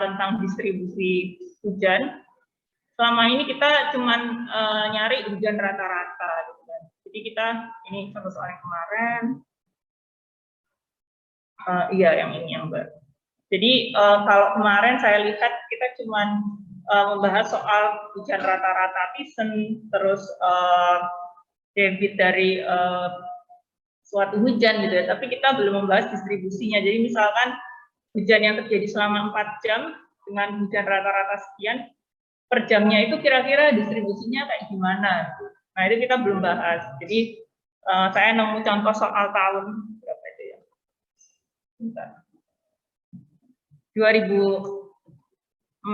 tentang distribusi hujan. Selama ini kita cuman nyari hujan rata-rata, gitu kan. Jadi kita ini contoh soal yang kemarin, iya yang ini yang baru. Jadi kalau kemarin saya lihat kita cuman membahas soal hujan rata-rata Thiessen, terus debit dari suatu hujan gitu ya, tapi kita belum membahas distribusinya. Jadi misalkan hujan yang terjadi selama 4 jam dengan hujan rata-rata sekian, per jamnya itu kira-kira distribusinya kayak gimana? Nah itu kita belum bahas. Jadi saya nemu contoh soal tahun berapa itu ya? Bentar. 2014.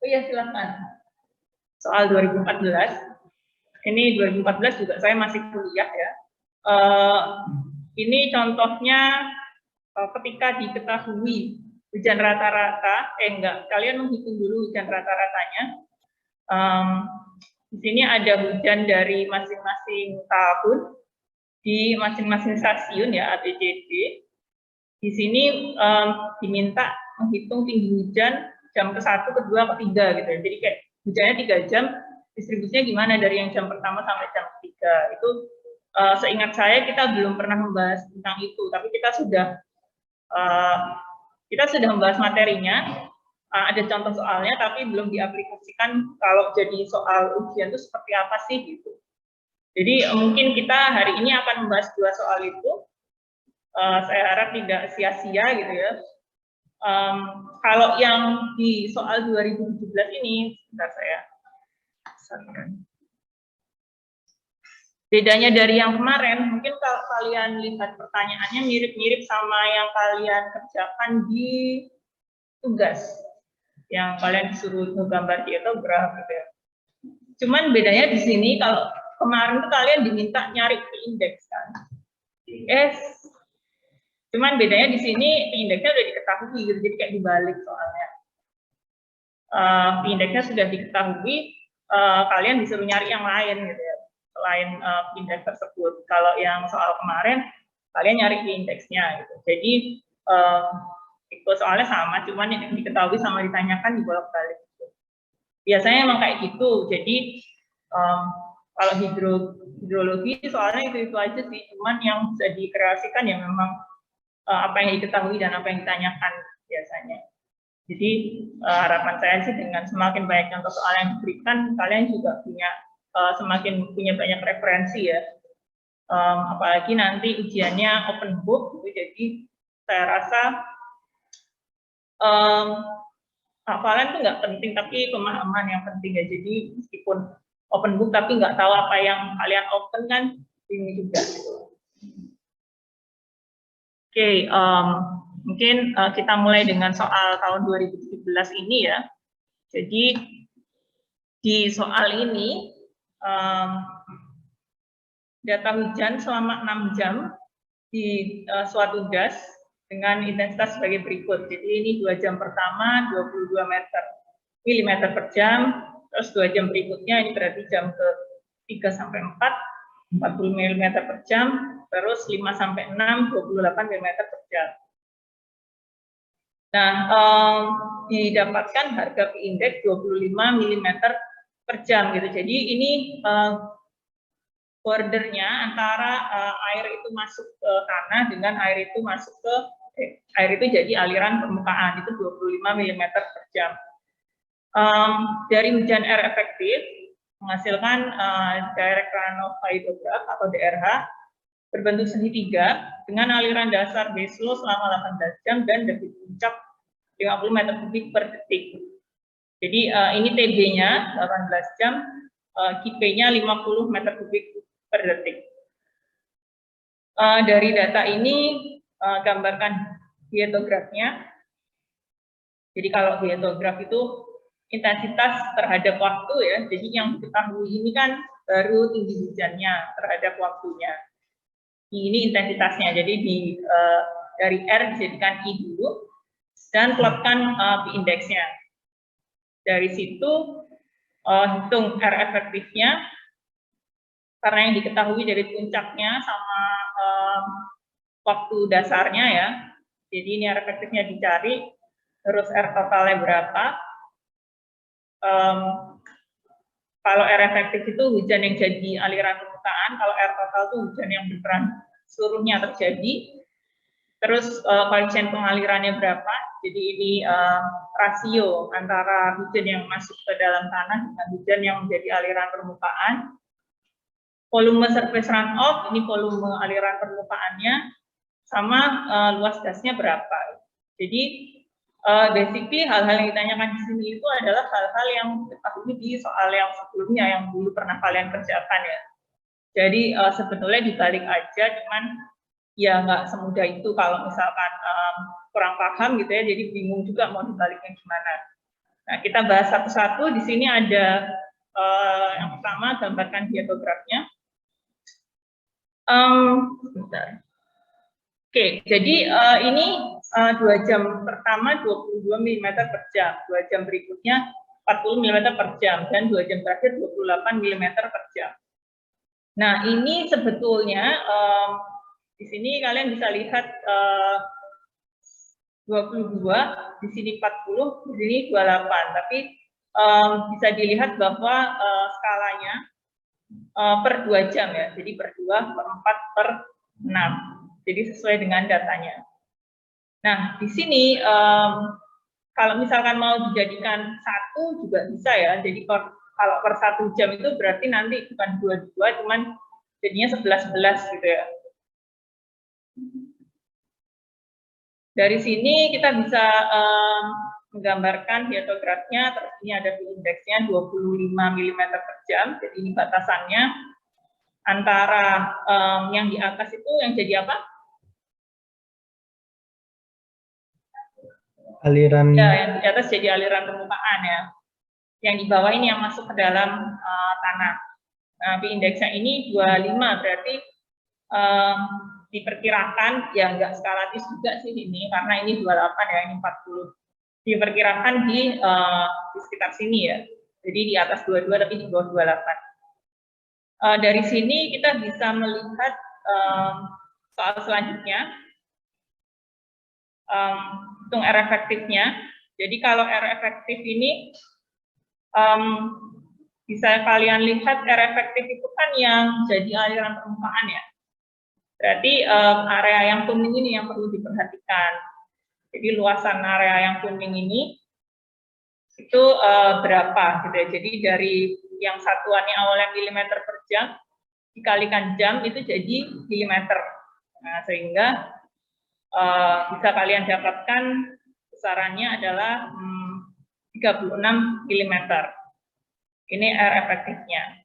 Oh iya silakan. Soal 2014. Ini 2014 juga saya masih kuliah ya. Ini contohnya ketika diketahui hujan rata-rata, enggak, kalian menghitung dulu hujan rata-ratanya. Di sini ada hujan dari masing-masing tahun di masing-masing stasiun ya ABCD. Di sini diminta menghitung tinggi hujan jam ke-1, ke-2, ke-3 gitu ya. Jadi kayak hujannya 3 jam, distribusinya gimana dari yang jam pertama sampai jam ketiga. Itu seingat saya kita belum pernah membahas tentang itu, tapi kita sudah membahas materinya, ada contoh soalnya, tapi belum diaplikasikan kalau jadi soal ujian itu seperti apa sih gitu. Jadi mungkin kita hari ini akan membahas 2 soal itu. Saya harap tidak sia-sia gitu ya. Kalau yang di soal 2017 ini, sebentar saya. Bedanya dari yang kemarin, mungkin kalau kalian lihat pertanyaannya mirip-mirip sama yang kalian kerjakan di tugas. Yang kalian disuruh menggambar diagram gitu ya. Cuman bedanya di sini, kalau kemarin tuh kalian diminta nyari p-index kan. Cuman bedanya di sini p-indexnya udah diketahui gitu, jadi kayak dibalik soalnya. P-indexnya sudah diketahui, kalian disuruh nyari yang lain gitu ya, selain p-index tersebut. Kalau yang soal kemarin, kalian nyari p-indexnya gitu. Jadi itu soalnya sama, cuman yang diketahui sama ditanyakan dibolak-balik gitu. Biasanya emang kayak gitu. Jadi kalau hidrologi soalnya itu aja sih, cuman yang bisa dikreasikan ya memang apa yang diketahui dan apa yang ditanyakan biasanya. Jadi harapan saya sih dengan semakin banyak contoh soal yang diberikan, kalian juga punya semakin punya banyak referensi ya. Apalagi nanti ujiannya open book, gitu, jadi saya rasa hafalan itu nggak penting, tapi pemahaman yang penting ya. Jadi meskipun open book tapi nggak tahu apa yang kalian open kan ini juga. Oke, mungkin kita mulai dengan soal tahun 2017 ini ya. Jadi di soal ini data hujan selama 6 jam di suatu das dengan intensitas sebagai berikut. Jadi ini 2 jam pertama 22 mm per jam, terus 2 jam berikutnya ini berarti jam ke-3 sampai 4, 40 mm per jam, terus 5 sampai 6, 28 mm per jam. Nah, didapatkan harga p-index 25 mm per jam gitu. Jadi ini bordernya antara air itu masuk ke tanah dengan air itu masuk ke air itu jadi aliran permukaan itu 25 mm per jam. Dari hujan air efektif menghasilkan direct runoff hydrograph atau DRH berbentuk segitiga dengan aliran dasar base flow selama 18 jam dan debit puncak 50 meter kubik per detik. Jadi ini TB-nya 18 jam, KP-nya 50 meter kubik per detik. Dari data ini gambarkan hietografnya. Jadi kalau hietograf itu intensitas terhadap waktu ya. Jadi yang diketahui ini kan baru tinggi hujannya terhadap waktunya. Ini intensitasnya. Jadi dari R dijadikan I dulu dan plotkan p-indexnya. Dari situ hitung R efektifnya. Karena yang diketahui dari puncaknya sama waktu dasarnya ya, Jadi ini air efektifnya dicari, terus air totalnya berapa. Kalau air efektif itu hujan yang jadi aliran permukaan, kalau air total itu hujan yang beneran seluruhnya terjadi. Terus koefisien pengalirannya berapa? Jadi ini rasio antara hujan yang masuk ke dalam tanah dengan hujan yang menjadi aliran permukaan. Volume surface runoff, ini volume aliran permukaannya, sama luas dasnya berapa. Jadi basically hal-hal yang ditanyakan di sini itu adalah hal-hal yang diketahui di soal yang sebelumnya yang dulu pernah kalian kerjakan ya. Jadi sebetulnya dibalik aja, cuman ya nggak semudah itu kalau misalkan kurang paham gitu ya, jadi bingung juga mau dibaliknya gimana. Nah, kita bahas satu-satu. Di sini ada yang pertama, gambarkan diagramnya. Bentar. Oke, jadi ini 2 jam pertama 22 mm per jam, 2 jam berikutnya 40 mm per jam, dan 2 jam terakhir 28 mm per jam. Nah, ini sebetulnya di sini kalian bisa lihat 22, di sini 40, di sini 28, tapi bisa dilihat bahwa skalanya per 2 jam ya, jadi per 2, per 4, per 6. Jadi sesuai dengan datanya. Nah, di sini kalau misalkan mau dijadikan 1 juga bisa ya. Jadi kalau per 1 jam itu berarti nanti bukan 22, cuman jadinya 11-11 gitu ya. Dari sini kita bisa menggambarkan diatografnya, terus ini ada indeksnya 25 mm per jam, jadi ini batasannya. Antara yang di atas itu yang jadi apa? Aliran. Ya, yang di atas jadi aliran permukaan ya. Yang di bawah ini yang masuk ke dalam tanah. Nah, indeksnya ini 25, berarti diperkirakan, ya nggak skalatis juga sih ini, karena ini 28 ya, ini 40. Diperkirakan di sekitar sini ya. Jadi di atas 22 tapi di bawah 28. Dari sini kita bisa melihat soal selanjutnya. Hitung R efektifnya. Jadi kalau R efektif ini bisa kalian lihat R efektif itu kan yang jadi aliran permukaan ya. Berarti area yang kuning ini yang perlu diperhatikan. Jadi luasan area yang kuning ini itu berapa gitu ya. Jadi dari yang satuannya awalnya milimeter per jam dikalikan jam itu jadi milimeter. Nah, sehingga bisa kalian dapatkan besarannya adalah 36 mm. Ini R efektifnya.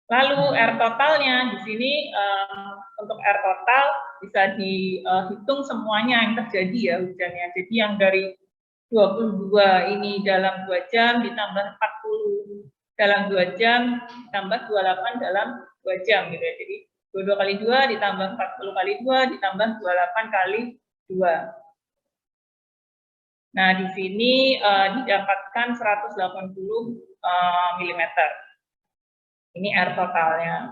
Lalu R totalnya di sini untuk R total bisa dihitung semuanya yang terjadi ya hujannya. Jadi yang dari 22 ini dalam 2 jam ditambah 40 dalam 2 jam ditambah 28 dalam 2 jam gitu ya. Jadi 22 kali 2 ditambah 40 kali 2 ditambah 28 kali 2. Nah, di sini didapatkan 180 mm. Ini R totalnya.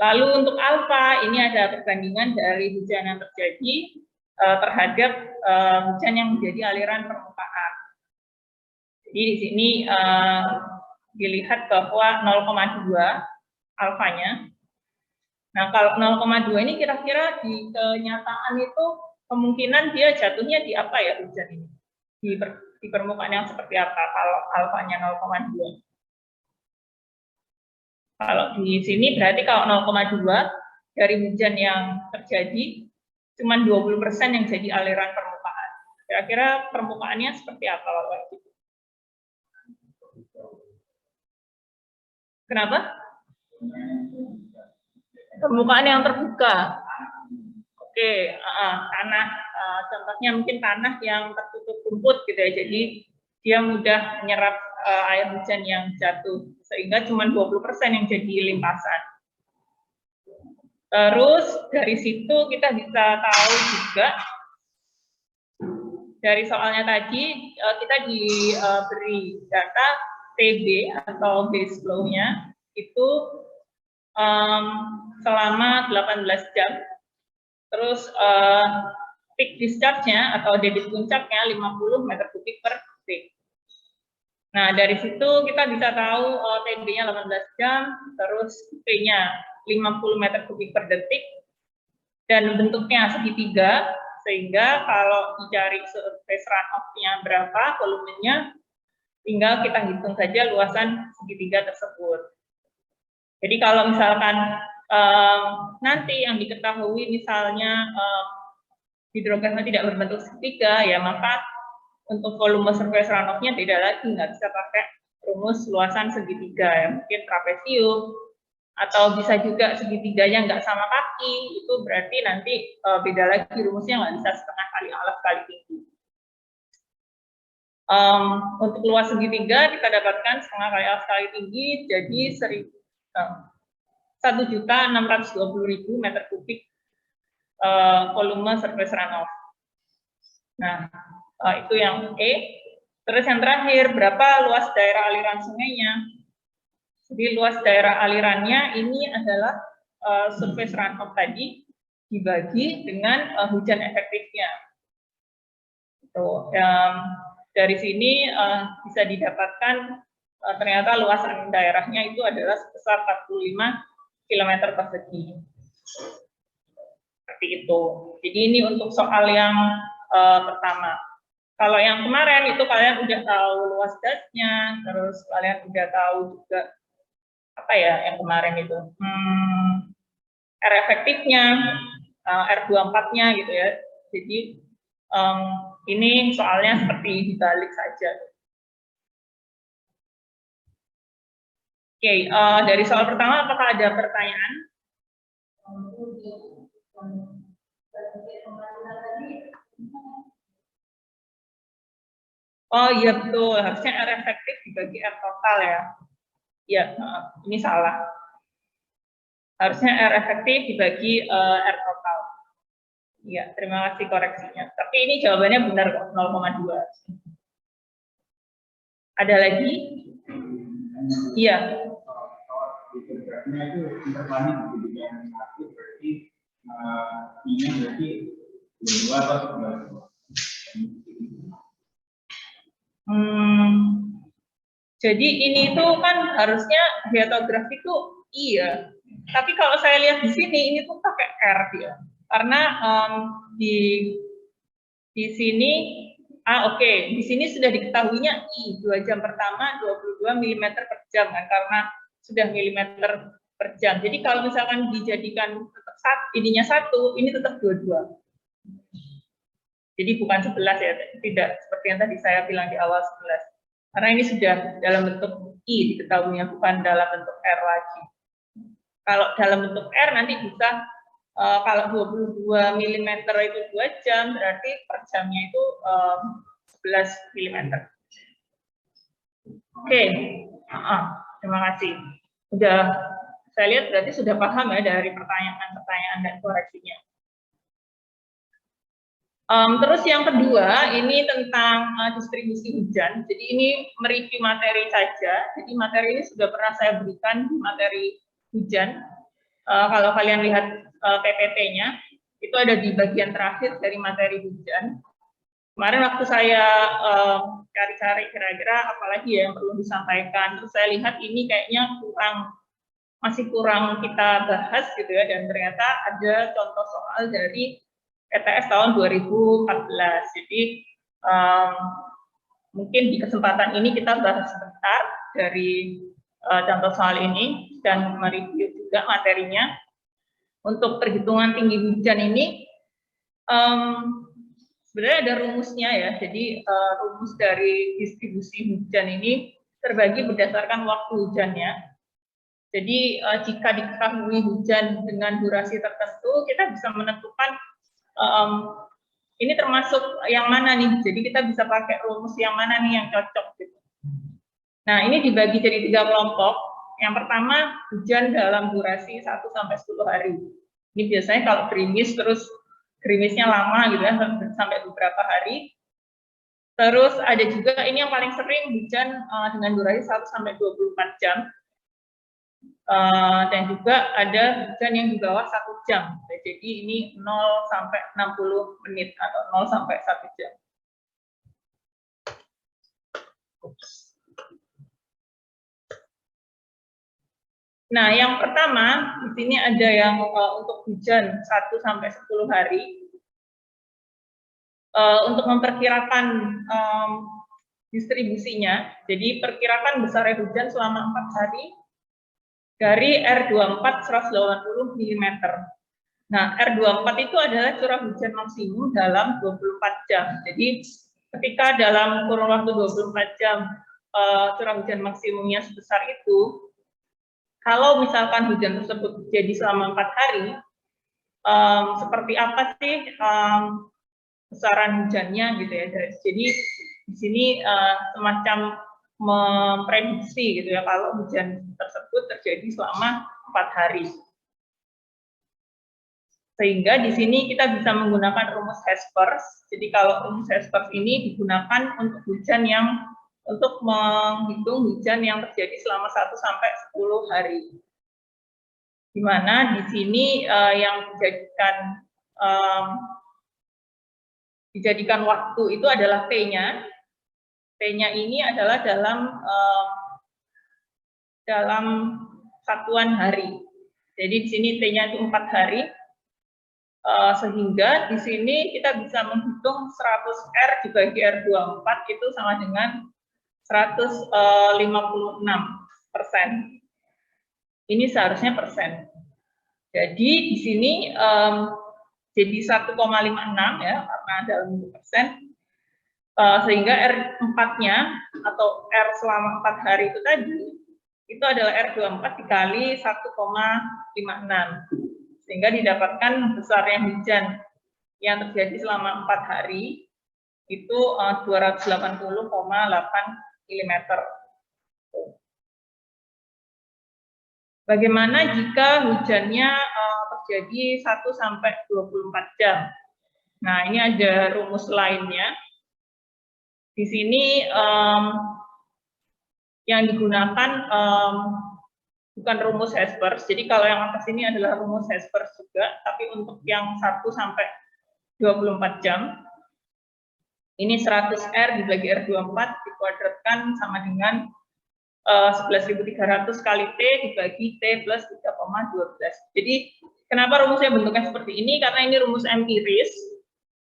Lalu untuk alfa, ini ada perbandingan dari hujan yang terjadi terhadap hujan yang menjadi aliran permukaan. Jadi di sini dilihat bahwa 0,2 alfanya. Nah, kalau 0,2 ini kira-kira di kenyataan itu kemungkinan dia jatuhnya di apa ya hujan ini? Di permukaan yang seperti apa kalau alfanya 0,2? Kalau di sini berarti kalau 0,2 dari hujan yang terjadi cuma 20% yang jadi aliran permukaan. Kira-kira permukaannya seperti apa kalau gitu? Kenapa? Permukaan yang terbuka. Oke, tanah, contohnya mungkin tanah yang tertutup rumput gitu ya, jadi dia mudah menyerap air hujan yang jatuh, sehingga cuma 20% yang jadi limpasan. Terus dari situ kita bisa tahu juga, dari soalnya tadi, kita diberi data TB atau base flow-nya, itu selama 18 jam. Terus peak discharge-nya atau debit puncaknya 50 meter kubik per detik. Nah, dari situ kita bisa tahu TB-nya 18 jam, terus P-nya 50 meter kubik per detik, dan bentuknya segitiga, sehingga kalau dicari surface runoff-nya berapa, volumenya, tinggal kita hitung saja luasan segitiga tersebut. Jadi kalau misalkan nanti yang diketahui misalnya hidrogasnya tidak berbentuk segitiga, ya maka untuk volume surface runoff-nya tidak lagi, nggak bisa pakai rumus luasan segitiga, ya mungkin trapesium, atau bisa juga segitiganya nggak sama kaki, itu berarti nanti beda lagi rumusnya, nggak bisa setengah kali alas kali tinggi. Untuk luas segitiga kita dapatkan setengah kali alas kali tinggi, jadi 1.620.000 meter kubik volume surface runoff. Nah, itu yang E. Terus yang terakhir, berapa luas daerah aliran sungainya? Jadi luas daerah alirannya ini adalah surface runoff tadi dibagi dengan hujan efektifnya. Dari sini bisa didapatkan ternyata luasan daerahnya itu adalah sebesar 45 km persegi. Seperti itu. Jadi ini untuk soal yang pertama. Kalau yang kemarin itu kalian udah tahu luas dasnya, terus kalian udah tahu juga apa ya yang kemarin itu R efektifnya, R24-nya gitu ya. Jadi ini soalnya seperti dibalik saja. Oke, dari soal pertama apakah ada pertanyaan? Oh iya betul, harusnya R efektif dibagi R total ya. Ya, ini salah. Harusnya R efektif dibagi R total. Iya, terima kasih koreksinya. Tapi ini jawabannya benar kok, 0,2. Ada lagi? Iya. Jadi ini tuh kan harusnya diatografi itu iya. Tapi kalau saya lihat di sini ini tuh pakai R dia. Karena di sini oke. Di sini sudah diketahuinya I 2 jam pertama 22 mm per jam kan, karena sudah milimeter per jam. Jadi kalau misalkan dijadikan tetap ininya 1, ini tetap 22. Jadi bukan 11 ya, tidak seperti yang tadi saya bilang di awal 11. Karena ini sudah dalam bentuk I diketahuinya, bukan dalam bentuk R lagi. Kalau dalam bentuk R nanti bisa kalau 22 mm itu 2 jam, berarti per jamnya itu 11 mm. Oke, terima kasih. Udah, saya lihat berarti sudah paham ya dari pertanyaan-pertanyaan dan koreksinya. Terus yang kedua, ini tentang distribusi hujan. Jadi ini mereview materi saja. Jadi materi ini sudah pernah saya berikan di materi hujan. Kalau kalian lihat PPT-nya, itu ada di bagian terakhir dari materi hujan. Kemarin waktu saya cari-cari kira-kira apalagi ya yang perlu disampaikan, terus saya lihat ini kayaknya masih kurang kita bahas gitu ya, dan ternyata ada contoh soal dari ETS tahun 2014. Jadi mungkin di kesempatan ini kita bahas sebentar dari contoh soal ini dan mereview juga materinya. Untuk perhitungan tinggi hujan ini sebenarnya ada rumusnya ya. Jadi rumus dari distribusi hujan ini terbagi berdasarkan waktu hujannya. Jadi jika diketahui hujan dengan durasi tertentu, kita bisa menentukan ini termasuk yang mana nih. Jadi kita bisa pakai rumus yang mana nih yang cocok gitu. Nah, ini dibagi jadi 3 kelompok. Yang pertama, hujan dalam durasi 1 sampai 10 hari. Ini biasanya kalau gerimis, terus gerimisnya lama gitu ya, sampai beberapa hari. Terus ada juga ini yang paling sering, hujan dengan durasi 1 sampai 24 jam. Dan juga ada hujan yang di bawah 1 jam. Jadi ini 0 sampai 60 menit atau 0 sampai 1 jam. Nah, yang pertama di sini ada yang untuk hujan 1 sampai 10 hari. Untuk memperkirakan distribusinya, jadi perkirakan besarnya hujan selama 4 hari dari R24 180 mm. Nah, R24 itu adalah curah hujan maksimum dalam 24 jam. Jadi, ketika dalam kurun waktu 24 jam curah hujan maksimumnya sebesar itu, kalau misalkan hujan tersebut terjadi selama 4 hari, seperti apa sih besaran hujannya gitu ya. Jadi, di sini semacam memprediksi gitu ya kalau hujan tersebut terjadi selama 4 hari. Sehingga di sini kita bisa menggunakan rumus Hespers. Jadi kalau rumus Hespers ini digunakan untuk hujan yang untuk menghitung hujan yang terjadi selama 1 sampai 10 hari. Di mana di sini yang dijadikan waktu itu adalah T-nya. T-nya ini adalah dalam satuan hari. Jadi di sini T-nya itu 4 hari. Sehingga di sini kita bisa menghitung 100R dibagi R24 itu sama dengan 156%. Ini seharusnya persen. Jadi di sini jadi 1,56 ya karena dalam persen. Sehingga R4-nya atau R selama 4 hari itu tadi itu adalah R24 dikali 1,56. Sehingga didapatkan besarnya hujan yang terjadi selama 4 hari itu 280,8 mm. Bagaimana jika hujannya terjadi 1 sampai 24 jam? Nah, ini ada rumus lainnya. Di sini yang digunakan bukan rumus Hespers. Jadi kalau yang atas ini adalah rumus Hespers juga, tapi untuk yang 1 sampai 24 jam, ini 100R dibagi R24 dikuadratkan sama dengan 11.300 kali T dibagi T plus 3,12. Jadi kenapa rumusnya bentuknya seperti ini? Karena ini rumus empiris.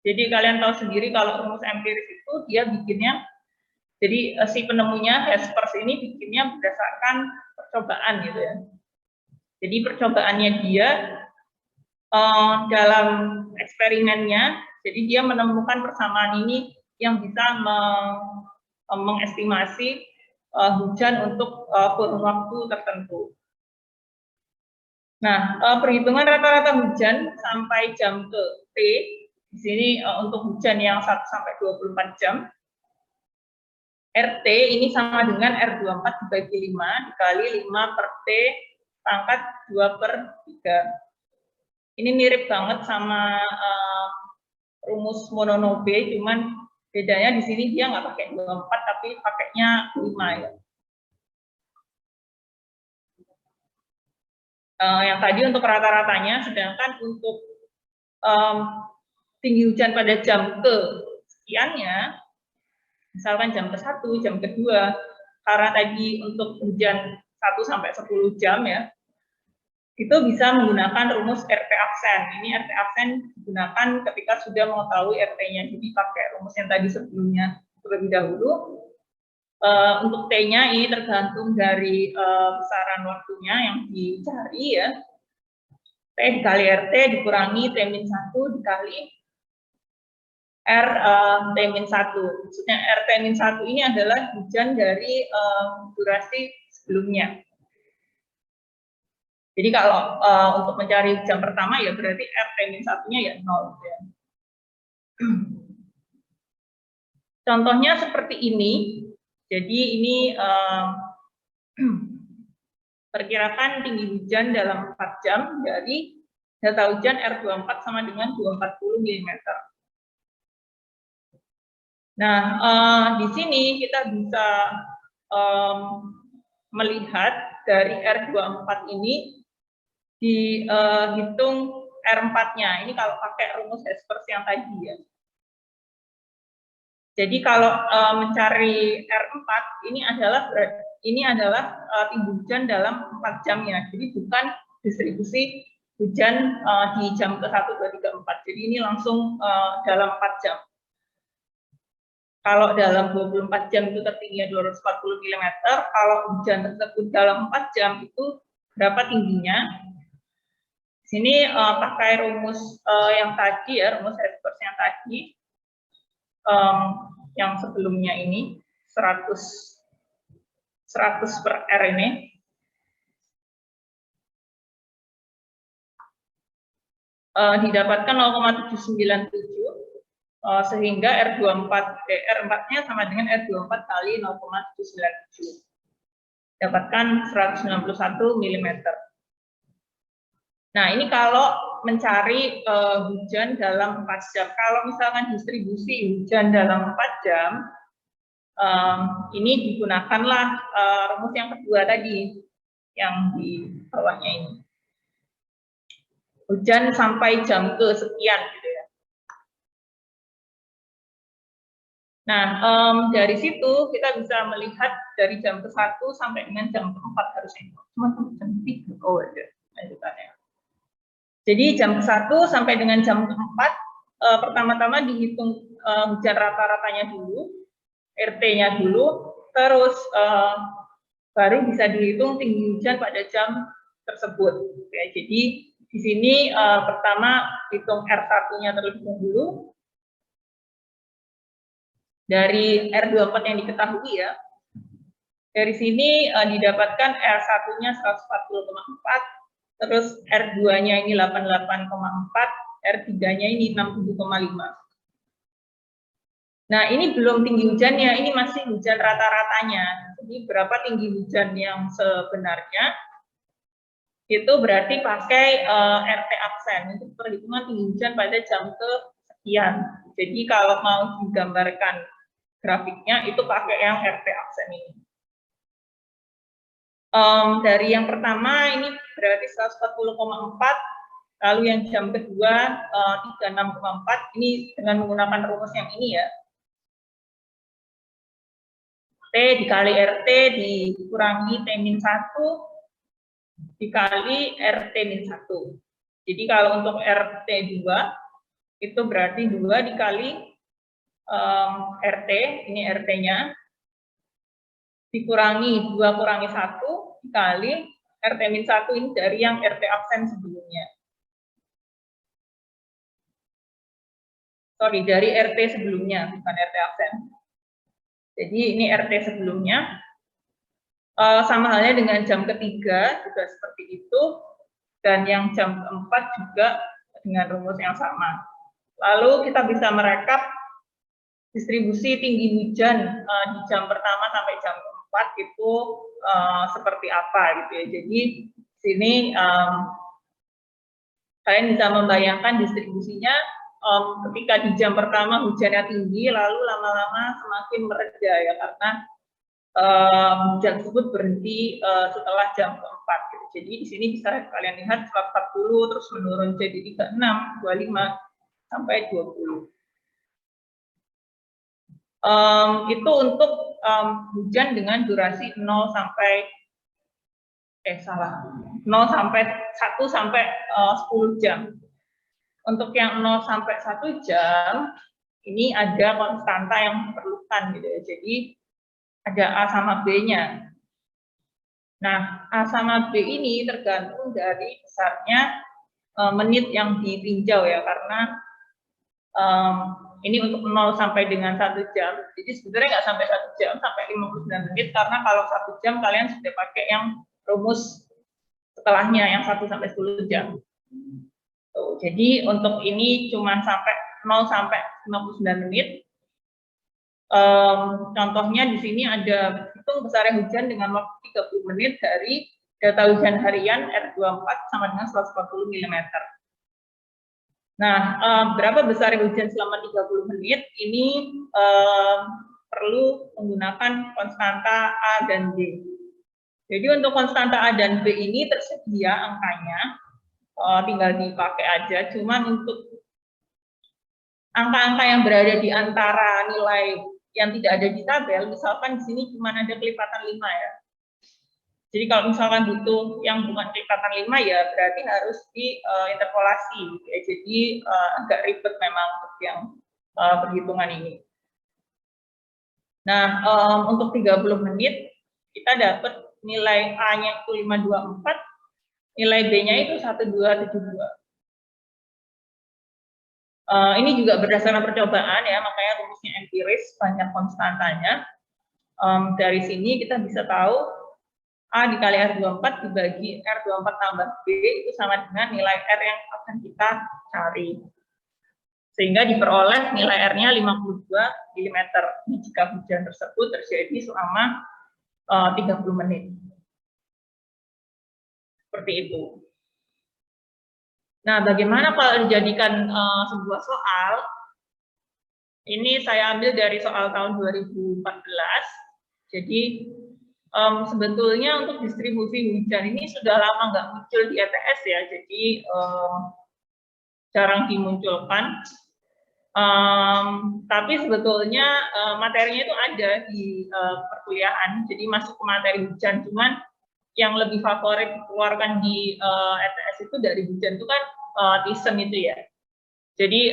Jadi kalian tahu sendiri kalau rumus empiris itu dia bikinnya, jadi si penemunya Hespers ini bikinnya berdasarkan percobaan gitu ya. Jadi percobaannya dia dalam eksperimennya, jadi dia menemukan persamaan ini yang bisa mengestimasi hujan untuk kurun waktu tertentu. Nah, perhitungan rata-rata hujan sampai jam ke T, di sini untuk hujan yang 1 sampai 24 jam, RT ini sama dengan R24 dibagi 5 dikali 5 per T pangkat 2 per 3. Ini mirip banget sama rumus Mononobe, cuman bedanya di sini dia nggak pakai 24 tapi pakainya 5 ya. Yang tadi untuk rata-ratanya, sedangkan untuk tinggi hujan pada jam ke sekiannya, misalkan jam ke-1, jam ke-2, karena tadi untuk hujan 1 sampai 10 jam ya, itu bisa menggunakan rumus RT absen. Ini RT absen digunakan ketika sudah mengetahui RT-nya. Jadi pakai rumus yang tadi sebelumnya terlebih dahulu. Untuk T-nya ini tergantung dari besaran waktunya yang dicari ya. T dikali RT dikurangi T-1 dikali R T-1. Maksudnya R T-1 ini adalah hujan dari durasi sebelumnya. Jadi kalau untuk mencari jam pertama ya berarti R T-1-nya ya 0. Ya. Contohnya seperti ini. Jadi ini perkirakan tinggi hujan dalam 4 jam dari data hujan R24 sama dengan 240 mm. Nah, di sini kita bisa melihat dari R24 ini dihitung R4-nya. Ini kalau pakai rumus Hespers yang tadi ya. Jadi kalau mencari R4 ini adalah tinggi hujan dalam 4 jamnya. Jadi bukan distribusi hujan di jam ke-1, 2, 3, 4. Jadi ini langsung dalam 4 jam. Kalau dalam 24 jam itu tertingginya 240 mm, kalau hujan tersebut dalam 4 jam itu berapa tingginya? Di sini pakai rumus yang tadi ya, rumus Hespers yang tadi. Yang sebelumnya ini 100 per R ini didapatkan 0,797 sehingga R4-nya sama dengan R24 kali 0,797 dapatkan 191 mm. Nah, ini kalau mencari hujan dalam 4 jam. Kalau misalkan distribusi hujan dalam 4 jam, ini digunakanlah rumus yang kedua tadi, yang di bawahnya ini. Hujan sampai jam kesekian, gitu ya. Nah, dari situ kita bisa melihat dari jam ke-1 sampai dengan jam ke-4 harusnya. Cuma jam 3, oh ada lanjutannya. Jadi jam ke-1 sampai dengan jam ke-4, pertama-tama dihitung hujan rata-ratanya dulu, RT-nya dulu, terus baru bisa dihitung tinggi hujan pada jam tersebut. Oke, jadi di sini pertama hitung R1-nya terlebih dahulu, dari R24 yang diketahui ya. Dari sini didapatkan R1-nya 140,4, terus R2-nya ini 88,4, R3-nya ini 67,5. Nah, ini belum tinggi hujannya, ini masih hujan rata-ratanya. Jadi berapa tinggi hujan yang sebenarnya? Itu berarti pakai RT absen, itu perhitungan tinggi hujan pada jam kesekian. Jadi kalau mau digambarkan grafiknya, itu pakai yang RT absen ini. Dari yang pertama ini berarti 140,4, lalu yang jam kedua 36,4, ini dengan menggunakan rumus yang ini ya. T dikali RT dikurangi T-1 dikali RT-1. Jadi kalau untuk RT2 itu berarti 2 dikali RT, ini RT-nya, dikurangi 2 kurangi 1 dikali RT-1 ini dari yang RT absen sebelumnya. Sorry, dari RT sebelumnya, bukan RT absen. Jadi ini RT sebelumnya. Sama halnya dengan jam ketiga juga seperti itu, dan yang jam keempat juga dengan rumus yang sama. Lalu kita bisa merekap distribusi tinggi hujan di jam pertama sampai jam keempat itu seperti apa gitu ya. Jadi sini kalian bisa membayangkan distribusinya ketika di jam pertama hujannya tinggi, lalu lama-lama semakin mereda ya, karena hujan tersebut berhenti setelah jam keempat. Gitu. Jadi di sini bisa kalian lihat 140 terus menurun jadi 36, 25 sampai 20. Itu untuk hujan dengan durasi 0 sampai 1 sampai 10 jam. Untuk yang 0 sampai 1 jam ini ada konstanta yang diperlukan gitu ya. Jadi ada A sama B-nya. Nah, A sama B ini tergantung dari besarnya menit yang ditinjau ya, karena ini untuk 0 sampai dengan 1 jam. Jadi sebenarnya nggak sampai 1 jam, sampai 59 menit, karena kalau 1 jam kalian sudah pakai yang rumus setelahnya, yang 1 sampai 10 jam. Tuh, jadi untuk ini cuma sampai 0 sampai 59 menit. Contohnya di sini ada hitung besarnya hujan dengan waktu 30 menit dari data hujan harian R24 sama dengan 140 mm. Nah, berapa besar hujan selama 30 menit ini perlu menggunakan konstanta A dan D. Jadi untuk konstanta A dan B ini tersedia angkanya, tinggal dipakai aja. Cuman untuk angka-angka yang berada di antara nilai yang tidak ada di tabel, misalkan di sini cuma ada kelipatan 5 ya. Jadi kalau misalkan butuh yang bukan kelipatan 5 ya berarti harus diinterpolasi. Ya. Jadi agak ribet memang untuk yang perhitungan ini. Nah, untuk 30 menit kita dapat nilai A-nya itu 524, nilai B-nya itu 1272. Ini juga berdasarkan percobaan ya, makanya rumusnya empiris, banyak konstantanya. Dari sini kita bisa tahu A dikali R24 dibagi R24 tambah B itu sama dengan nilai R yang akan kita cari. Sehingga diperoleh nilai R-nya 52 mm jika hujan tersebut terjadi selama 30 menit. Seperti itu. Nah, bagaimana kalau dijadikan sebuah soal? Ini saya ambil dari soal tahun 2014. Jadi, sebetulnya untuk distribusi hujan ini sudah lama nggak muncul di ETS ya, jadi jarang dimunculkan. Tapi sebetulnya materinya itu ada di perkuliahan, jadi masuk ke materi hujan. Cuman yang lebih favorit dikeluarkan di ETS itu dari hujan itu kan Thiessen itu ya. Jadi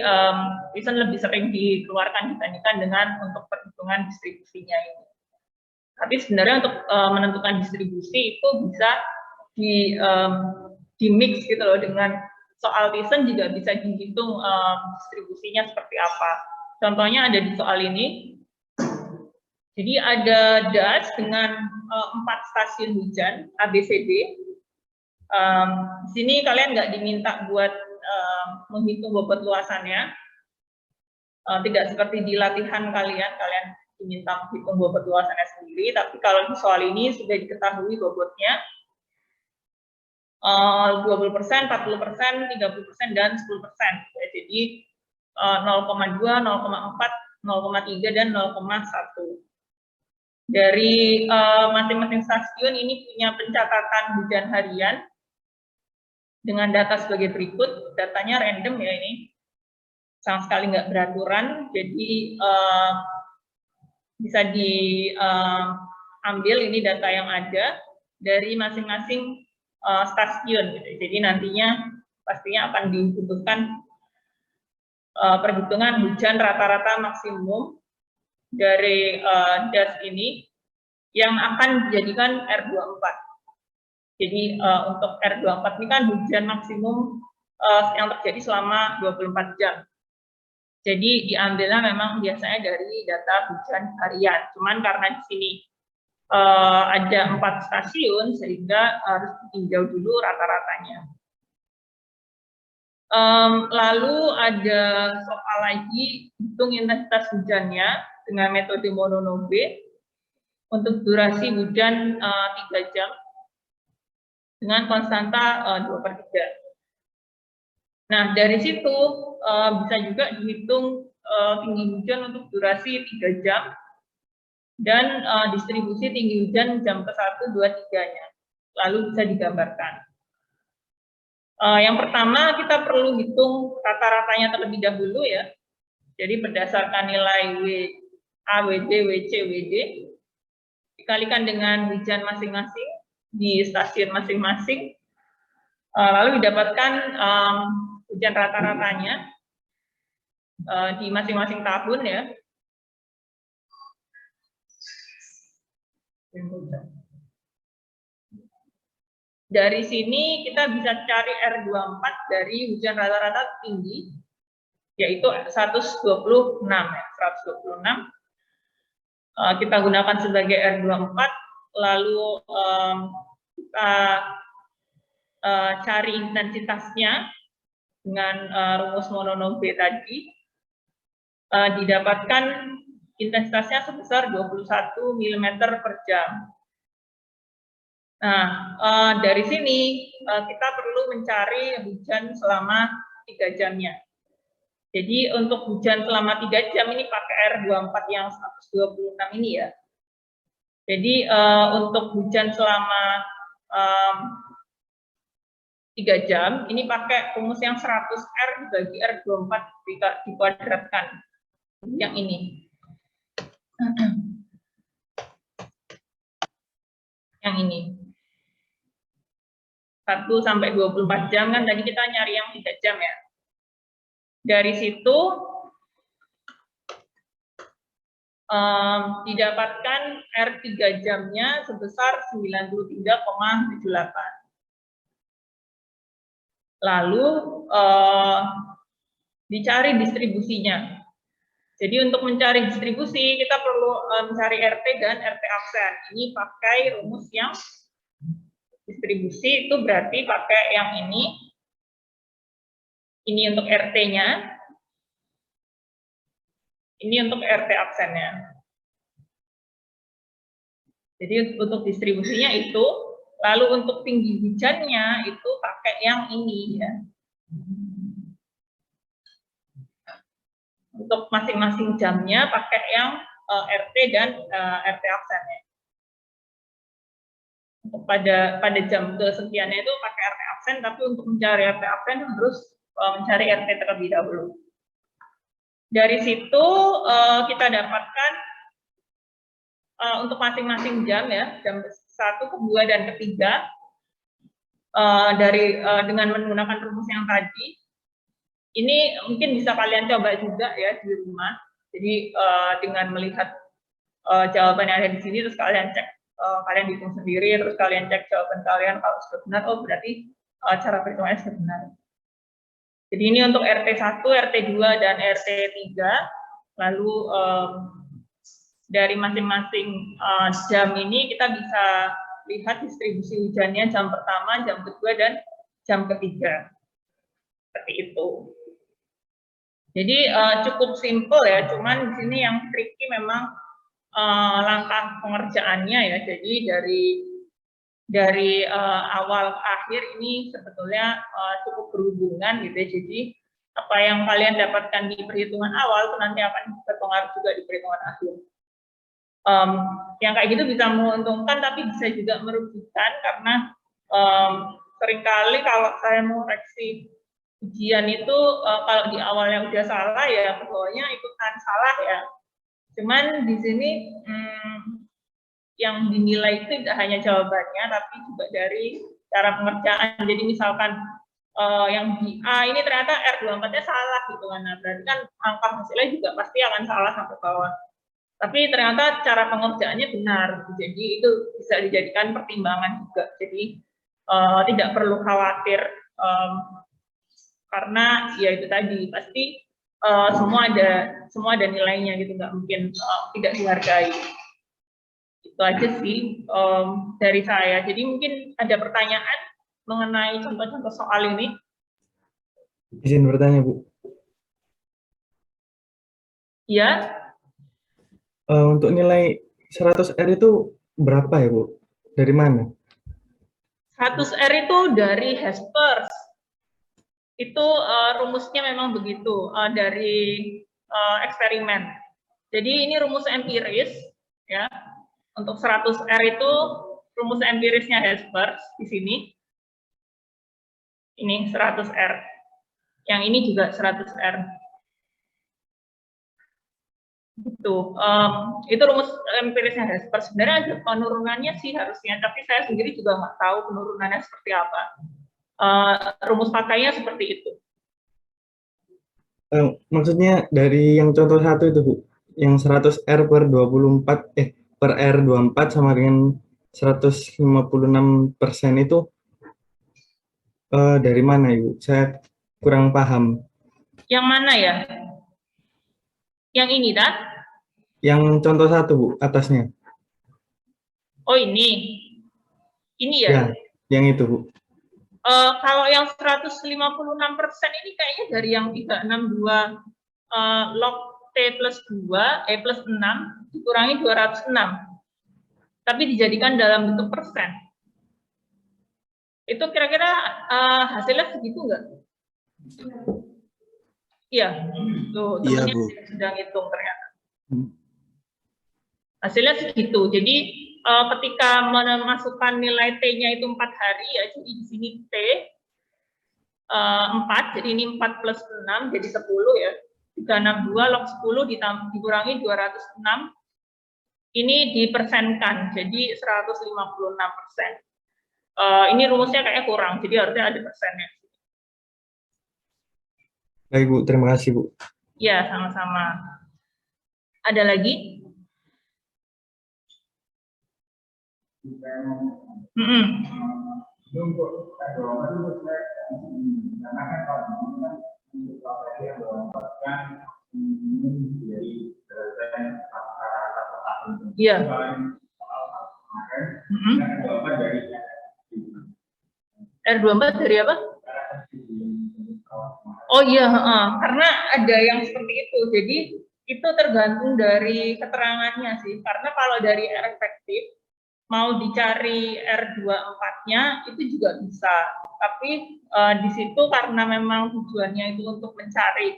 Thiessen lebih sering dikeluarkan dibandingkan dengan untuk perhitungan distribusinya ini. Tapi sebenarnya untuk menentukan distribusi itu bisa di mix gitu loh dengan soal Thiessen juga bisa dihitung distribusinya seperti apa. Contohnya ada di soal ini. Jadi ada das dengan 4 stasiun hujan ABCD. Di sini kalian nggak diminta buat menghitung bobot luasannya. Tidak seperti di latihan kalian diminta menghitung bobot luasannya sendiri. Tapi kalau di soal ini sudah diketahui bobotnya 20%, 40%, 30%, dan 10%. Ya, jadi 0,2, 0,4, 0,3, dan 0,1. Dari masing-masing stasiun ini punya pencatatan hujan harian dengan data sebagai berikut. Datanya random ya ini, sama sekali nggak beraturan. Jadi bisa diambil ini data yang ada dari masing-masing stasiun. Gitu. Jadi nantinya pastinya akan dibutuhkan perhitungan hujan rata-rata maksimum dari das ini yang akan dijadikan R24. Jadi untuk R24 ini kan hujan maksimum yang terjadi selama 24 jam. Jadi diambilnya memang biasanya dari data hujan harian. Cuman karena di sini ada 4 stasiun sehingga harus ditinjau dulu rata-ratanya. Lalu ada soal lagi hitung intensitas hujannya dengan metode Mononobe untuk durasi hujan 3 jam dengan konstanta 2/3. Nah, dari situ bisa juga dihitung tinggi hujan untuk durasi 3 jam dan distribusi tinggi hujan jam ke-1, 2, 3-nya. Lalu bisa digambarkan. Yang pertama kita perlu hitung rata-ratanya terlebih dahulu ya. Jadi berdasarkan nilai A, WD, WC, WD dikalikan dengan hujan masing-masing di stasiun masing-masing, lalu didapatkan hujan rata-ratanya di masing-masing tahun ya. Dari sini kita bisa cari R24 dari hujan rata-rata tinggi, yaitu 126 ya, 126. Kita gunakan sebagai R24, lalu kita cari intensitasnya dengan rumus Mononobe tadi, didapatkan intensitasnya sebesar 21 mm per jam. Nah, dari sini kita perlu mencari hujan selama 3 jamnya. Jadi untuk hujan selama 3 jam ini pakai R24 yang 126 ini ya. Jadi untuk hujan selama 3 jam, ini pakai rumus yang 100R dibagi R24 dikuadratkan. Yang ini. Yang ini. 1 sampai 24 jam kan tadi kita nyari yang 3 jam ya. Dari situ didapatkan R 3 jamnya sebesar 93,78. Lalu dicari distribusinya. Jadi untuk mencari distribusi kita perlu mencari RT dan RT absen. Ini pakai rumus yang distribusi itu berarti pakai yang ini. Ini untuk RT-nya. Ini untuk RT absennya. Jadi untuk distribusinya itu, lalu untuk tinggi hujannya itu pakai yang ini ya. Untuk masing-masing jamnya pakai yang RT dan RT absennya. Untuk pada jam kesekiannya itu pakai RT absen, tapi untuk mencari RT absen harus mencari RT terlebih dahulu. Dari situ kita dapatkan untuk masing-masing jam ya, jam 1, kedua, dan ketiga dengan menggunakan rumus yang tadi. Ini mungkin bisa kalian coba juga ya di rumah. Jadi dengan melihat jawaban yang ada di sini, terus kalian cek, kalian hitung sendiri, terus kalian cek jawaban kalian kalau sudah benar, oh berarti cara perhitungannya sudah benar. Jadi ini untuk RT1, RT2, dan RT3. Lalu dari masing-masing jam ini kita bisa lihat distribusi hujannya jam pertama, jam kedua, dan jam ketiga. Seperti itu. Jadi cukup simple ya, cuman di sini yang tricky memang langkah pengerjaannya ya. Jadi dari awal ke akhir ini sebetulnya cukup berhubungan gitu ya. Jadi apa yang kalian dapatkan di perhitungan awal itu nanti akan berpengaruh juga di perhitungan akhir. Yang kayak gitu bisa menguntungkan tapi bisa juga merugikan karena seringkali kalau saya mau koreksi ujian itu kalau di awalnya udah salah ya pokoknya ikutan salah ya. Cuman di sini yang dinilai itu tidak hanya jawabannya tapi juga dari cara pengerjaan. Jadi misalkan yang di A ini ternyata R24-nya salah gitu kan. Nah, berarti kan angka hasilnya juga pasti akan salah sampai bawah. Tapi ternyata cara pengerjaannya benar. Jadi itu bisa dijadikan pertimbangan juga. Jadi tidak perlu khawatir karena ya itu tadi pasti semua ada nilainya gitu, nggak mungkin tidak dihargai. Itu aja sih dari saya. Jadi mungkin ada pertanyaan mengenai contoh-contoh soal ini. Izin bertanya, Bu. Ya. Untuk nilai 100R itu berapa ya, Bu? Dari mana? 100R itu dari Hespers. Itu rumusnya memang begitu, dari eksperimen. Jadi ini rumus empiris, ya. Untuk 100R itu rumus empirisnya Hespers di sini. Ini 100R. Yang ini juga 100R. Itu rumus empirisnya Hespers. Sebenarnya ada penurunannya sih harusnya, tapi saya sendiri juga nggak tahu penurunannya seperti apa. Rumus pakainya seperti itu. Maksudnya dari yang contoh satu itu, Bu, yang 100R per 24 per R24 sama dengan 156% itu dari mana, Ibu? Saya kurang paham. Yang mana ya? Yang ini dah? Yang contoh satu, Bu, atasnya. Oh ini. Ini ya? Ya, yang itu, Bu. Kalau yang 156% ini kayaknya dari yang 362 log T plus 2, plus 6, dikurangi 206. Tapi dijadikan dalam bentuk persen. Itu kira-kira hasilnya segitu nggak? Iya. Tuh, temannya sedang hitung ternyata. Hasilnya segitu. Jadi ketika memasukkan nilai T-nya itu 4 hari ya, jadi di sini T 4, jadi ini 4 plus 6 jadi 10 ya. 362 log 10 dikurangi 206, ini dipersenkan, jadi 156%. Ini rumusnya kayaknya kurang, jadi harusnya ada persennya. Baik Bu, terima kasih Bu. Ya, sama-sama. Ada lagi? Iya. R24 dari apa? Oh iya, karena ada yang seperti itu. Jadi itu tergantung dari keterangannya sih. Karena kalau dari R efektif mau dicari R24-nya itu juga bisa. Tapi di situ karena memang tujuannya itu untuk mencari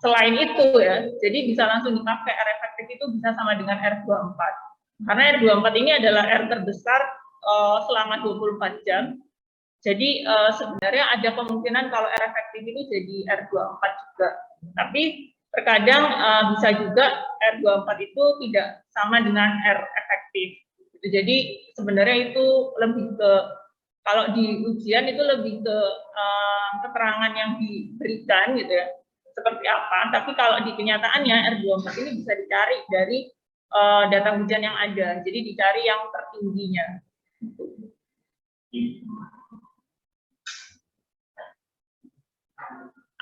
selain itu ya, jadi bisa langsung dipakai R efektif itu bisa sama dengan R24. Karena R24 ini adalah R terbesar selama 24 jam. Jadi sebenarnya ada kemungkinan kalau R efektif itu jadi R24 juga. Tapi terkadang bisa juga R24 itu tidak sama dengan R efektif. Jadi sebenarnya itu lebih ke, kalau di ujian itu lebih ke keterangan yang diberikan gitu ya, seperti apa. Tapi kalau di kenyataannya R24 ini bisa dicari dari data hujan yang ada. Jadi dicari yang tertingginya.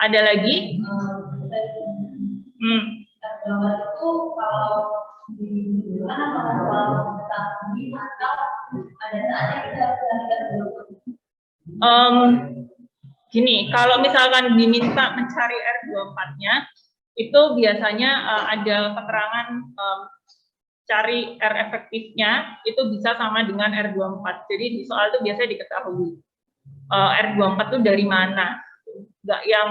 Ada lagi? Itu kalau di gini, kalau misalkan diminta mencari R24-nya, itu biasanya ada keterangan cari R efektifnya, itu bisa sama dengan R24. Jadi di soal itu biasanya diketahui R24 itu dari mana. Enggak yang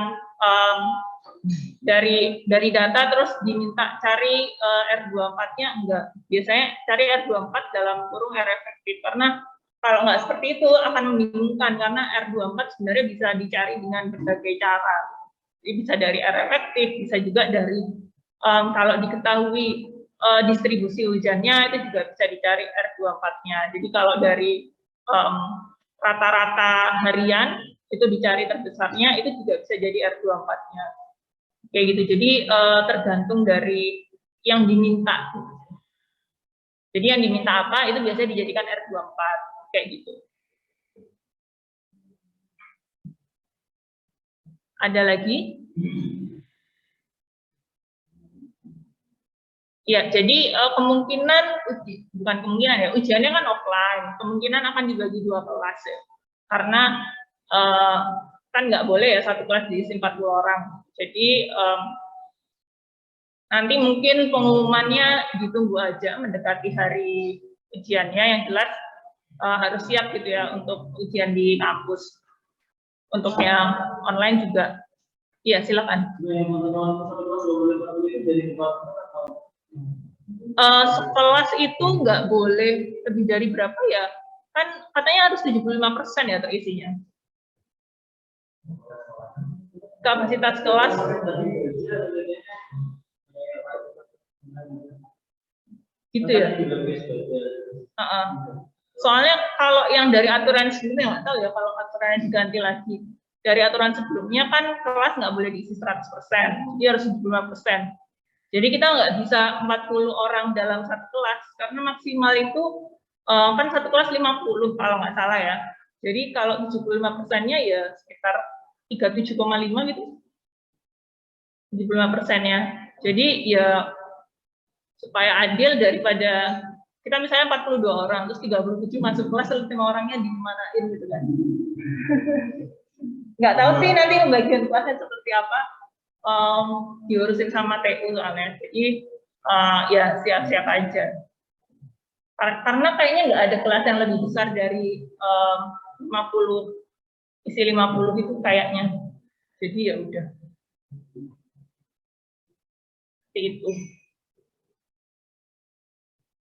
dari data terus diminta cari R24-nya, enggak. Biasanya cari R24 dalam kurung R efektif, karena kalau nggak seperti itu akan membingungkan, karena R24 sebenarnya bisa dicari dengan berbagai cara. Jadi bisa dari R efektif, bisa juga dari kalau diketahui distribusi hujannya itu juga bisa dicari R24-nya. Jadi kalau dari rata-rata harian itu dicari terbesarnya, itu juga bisa jadi R24-nya. Kayak gitu. Jadi tergantung dari yang diminta. Jadi yang diminta apa itu biasanya dijadikan R24 kayak gitu. Ada lagi? Ya, jadi kemungkinan, bukan kemungkinan ya, ujiannya kan offline, kemungkinan akan dibagi 2 kelas ya. Karena kan nggak boleh ya satu kelas diisi 40 orang. Jadi nanti mungkin pengumumannya ditunggu aja mendekati hari ujiannya, yang jelas harus siap gitu ya untuk ujian di kampus. Untuk yang online juga, iya silakan. Sekelas itu nggak boleh lebih dari berapa ya? Kan katanya harus 75% ya terisinya. Kapasitas kelas. Gitu ya. Soalnya kalau yang dari aturan sebelumnya nggak tahu ya, kalau aturannya diganti lagi. Dari aturan sebelumnya kan kelas nggak boleh diisi 100%, dia harus 75%. Jadi kita nggak bisa 40 orang dalam satu kelas, karena maksimal itu kan satu kelas 50 kalau nggak salah ya. Jadi kalau 75%-nya ya sekitar 37,5 gitu. 75%-nya. Jadi ya supaya adil, daripada kita misalnya 42 orang, terus 37 masuk kelas, 5 orangnya dimanain gitu kan. Nggak tahu sih nanti pembagian kelasnya seperti apa, diurusin sama TU soalnya. Jadi ya siap-siap aja. Karena kayaknya nggak ada kelas yang lebih besar dari 50, isi 50 itu kayaknya. Jadi ya udah. Seperti itu.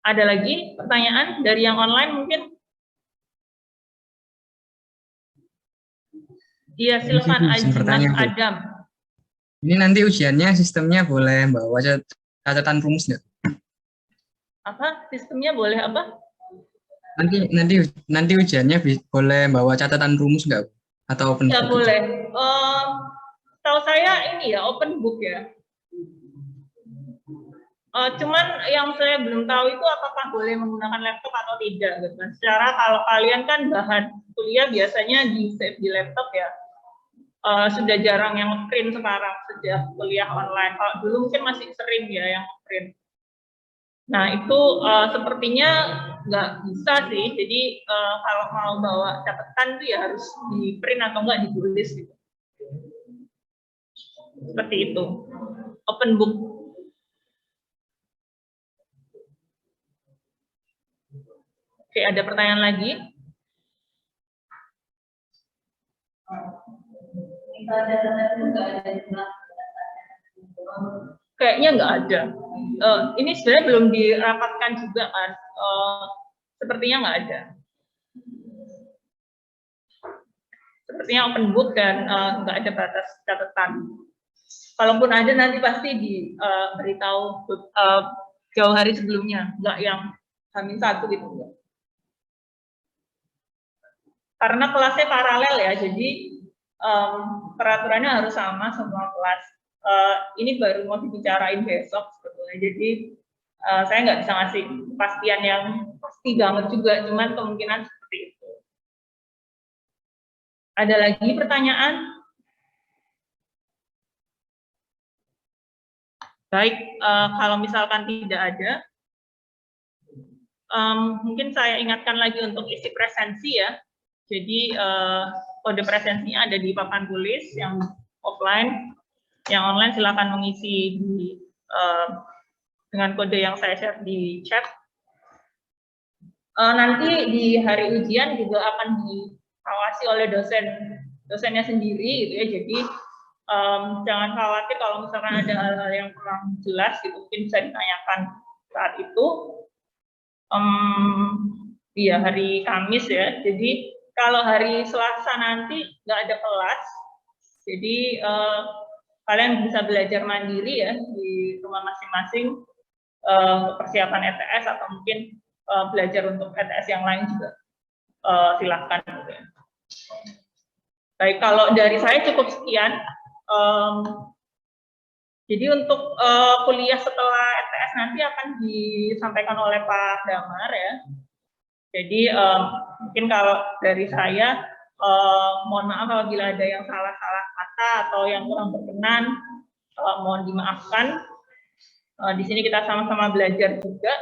Ada lagi pertanyaan dari yang online mungkin? Iya, silakan Mas Adam. Ini nanti ujiannya sistemnya boleh bawa catatan rumus nggak? Apa? Sistemnya boleh apa? Nanti ujiannya boleh bawa catatan rumus nggak? Atau open Ya book? boleh. Tahu saya ini ya open book ya. Cuman yang saya belum tahu itu apakah boleh menggunakan laptop atau tidak gitu. Secara kalau kalian kan bahan kuliah biasanya di save di laptop ya. Sudah jarang yang print sekarang sejak kuliah online. Kalau dulu mungkin masih sering ya yang print. Nah itu sepertinya nggak bisa sih. Jadi kalau mau bawa catatan tuh ya harus di print atau nggak ditulis gitu. Seperti itu. Open book. Oke, ada pertanyaan lagi? Kayaknya nggak ada. Ini sebenarnya belum dirapatkan juga kan. Sepertinya nggak ada. Sepertinya open book dan nggak ada batas catatan. Kalaupun ada nanti pasti diberitahu jauh hari sebelumnya, nggak yang H-1 gitu. Karena kelasnya paralel ya, jadi peraturannya harus sama semua kelas. Ini baru mau dibicarain besok sebetulnya, jadi saya nggak bisa ngasih kepastian yang pasti banget juga, cuman kemungkinan seperti itu. Ada lagi pertanyaan? Baik, kalau misalkan tidak ada, mungkin saya ingatkan lagi untuk isi presensi ya. Jadi kode presensinya ada di papan tulis yang offline, yang online silakan mengisi dengan kode yang saya share di chat. Nanti di hari ujian juga akan diawasi oleh dosennya sendiri, gitu ya. Jadi jangan khawatir kalau misalkan ada hal-hal yang kurang jelas, gitu mungkin bisa ditanyakan saat itu. Iya hari Kamis ya. Jadi kalau hari Selasa nanti nggak ada kelas, jadi kalian bisa belajar mandiri ya di rumah masing-masing persiapan ETS atau mungkin belajar untuk ETS yang lain juga silahkan. Baik, kalau dari saya cukup sekian. Jadi untuk kuliah setelah ETS nanti akan disampaikan oleh Pak Damar ya. Jadi mungkin kalau dari saya mohon maaf apabila ada yang salah-salah kata atau yang kurang berkenan, mohon dimaafkan. Di sini kita sama-sama belajar juga.